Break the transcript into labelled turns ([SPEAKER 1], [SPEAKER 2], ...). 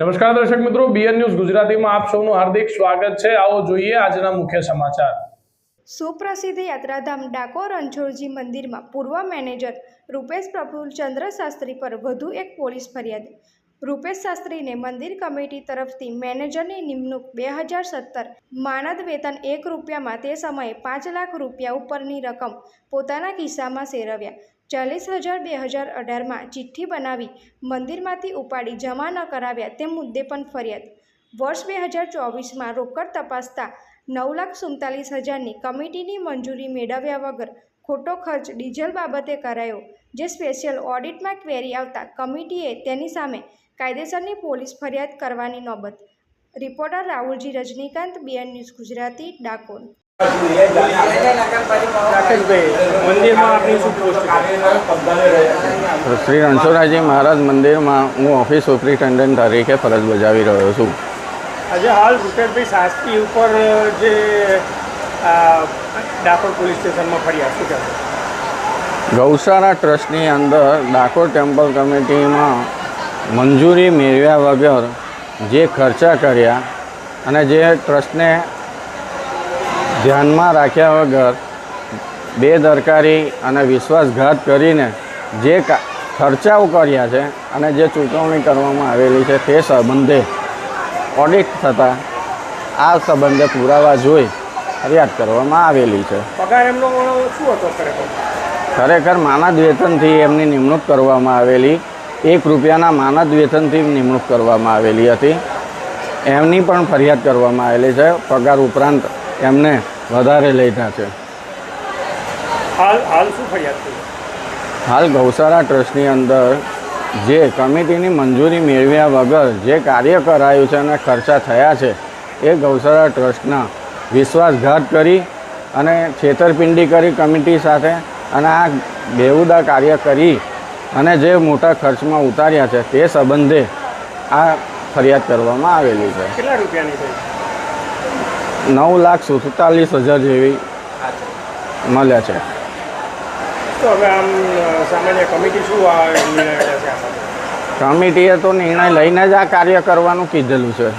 [SPEAKER 1] નમસ્કાર દર્શક મિત્રો, બીએન ન્યૂઝ ગુજરાતીમાં આપ સૌનું હાર્દિક સ્વાગત છે। આવો જોઈએ આજના મુખ્ય સમાચાર।
[SPEAKER 2] સુપ્રસિદ્ધ યાત્રાધામ ડાકોર રણછોડજી મંદિરમાં પૂર્વ મેનેજર રૂપેશ પ્રફુલ્લચંદ્ર શાસ્ત્રી પર વધુ એક પોલીસ ફરિયાદ। રૂપેશ શાસ્ત્રીને મંદિર કમિટી તરફથી મેનેજરની નિમણૂક 2017 માનદ વેતન ₹1 તે સમયે 5 લાખ રૂપિયા ઉપરની રકમ પોતાના ખિસ્સામાં સેરવ્યા। 40,000 2018માં ચિઠ્ઠી બનાવી મંદિરમાંથી ઉપાડી જમા ન કરાવ્યા તે મુદ્દે પણ ફરિયાદ। વર્ષ 2024માં રોકડ તપાસતા 9,47,000ની કમિટીની મંજૂરી મેળવ્યા વગર ખોટો ખર્ચ ડીઝલ બાબતે કરાયો, જે સ્પેશિયલ ઓડિટમાં ક્વેરી આવતા કમિટીએ તેની સામે કાયદેસરની પોલીસ ફરિયાદ કરવાની નોબત। Reporter Rahulji Rajnikant, BN news Gujarati, Dakor.
[SPEAKER 3] Shri Ranchhodji Maharaj મંદિરમાં હું ઓફિસ સુપ્રિન્ટેન્ડન્ટ તરીકે ફરજ બજાવી રહ્યો છું।
[SPEAKER 4] આજે હાલ રૂપેશભાઈ શાસ્ત્રી ઉપર જે ડાકોર પોલીસ સ્ટેશનમાં ફરિયાદ શું કહેશો?
[SPEAKER 3] ગૌશાળા ટ્રસ્ટની અંદર ડાકોર ટેમ્પલ કમિટીમાં મંજૂરી મેળવ્યા વગર જે ખર્ચા કર્યા અને જે ટ્રસ્ટને ધ્યાનમાં રાખ્યા વગર બેદરકારી અને વિશ્વાસઘાત કરીને જે ખર્ચાઓ કર્યા છે અને જે ચૂકવણી કરવામાં આવેલી છે તે સંબંધે ઓડિટ થતાં આ સંબંધે પુરાવા જોઈ ફરિયાદ કરવામાં આવેલી છે।
[SPEAKER 4] પગાર એમનો શું હતો
[SPEAKER 3] ખરેખર માનદ વેતનથી એમની નિમણૂક કરવામાં આવેલી, ₹1ના માનદ વેતનથી નિમણૂક કરવામાં આવેલી હતી। એમની પણ ફરિયાદ કરવામાં આવેલી છે। પગાર ઉપરાંત એમને વધારે લીધા છે।
[SPEAKER 4] હાલ શું ફરિયાદ થઈ?
[SPEAKER 3] હાલ ગૌશાળા ટ્રસ્ટની અંદર જે કમિટીની મંજૂરી મેળવ્યા વગર જે કાર્ય કરાયું છે અને ખર્ચા થયા છે એ ગૌશાળા ટ્રસ્ટના વિશ્વાસઘાત કરી અને છેતરપિંડી કરી કમિટી સાથે અને આ બેહુદા કાર્ય કરી અને જે મોટા ખર્ચમાં ઉતાર્યા છે તે સંબંધે આ ફરિયાદ કરવામાં આવેલી છે।
[SPEAKER 4] કેટલા રૂપિયાની થઈ?
[SPEAKER 3] 9,47,000 જેવી મળ્યા છે।
[SPEAKER 4] તો હવે આમ સામાન્ય કમિટી શું નિર્ણય લે છે?
[SPEAKER 3] કમિટીએ તો નિર્ણય લઈને જ આ કાર્ય કરવાનું કીધેલું છે।